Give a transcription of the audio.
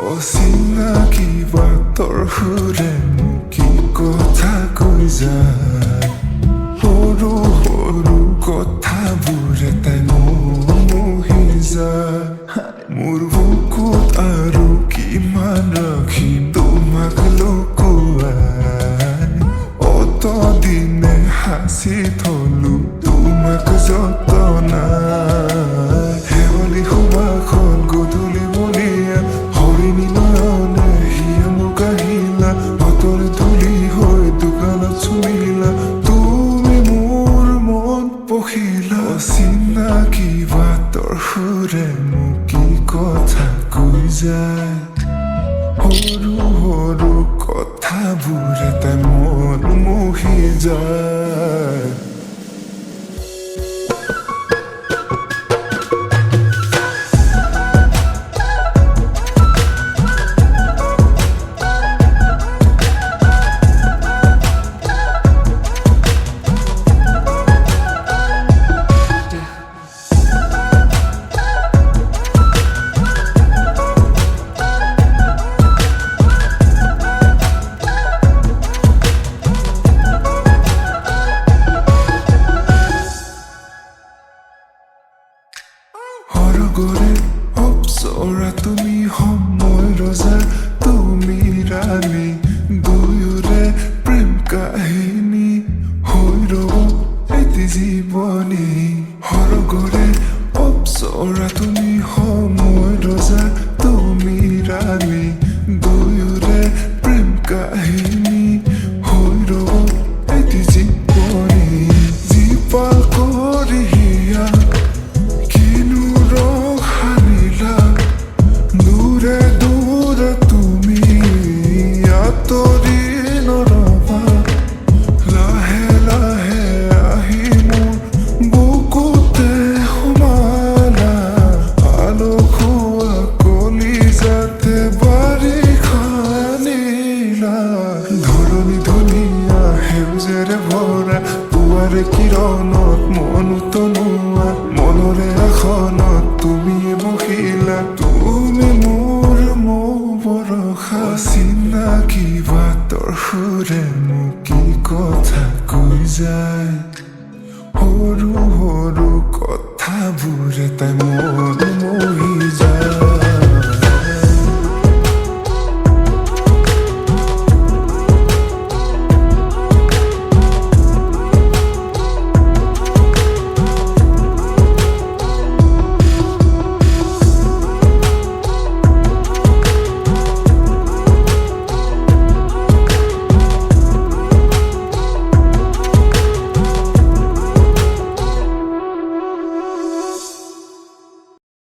অচিনাকি বাটৰ সুৰে কি কথা কৈ যায় সৰু সৰু কথাবোৰে তাই মোহি যায় মোৰ বুকুত আৰু কিমান ৰাখি তোমাক লুকুৱাই অতদিনে সাঁচি থলো তোমাক যতনাই শেৱালি সুবাসত গধূলি মলিয়া হৰিণী নয়নে হিয়া মোক আহিলা বতৰে ধূলি হৈ দোকানত চুমিলা তুমি মোৰ মন পখিলা অচিনাকি বাটৰ সুৰে মোক কি কথা কৈ যায় সৰু সৰু কথাবোৰে তাই মন মোহি যায় সৰগৰে অপ্সৰা তুমি সময় ৰজা তুমি ৰাণী দুয়োৰে প্ৰেম কাহিনী হৈ ৰব এটি জীৱনী সৰগৰে অপ্সৰা তুমি সময় ৰজা তুমি ৰাণী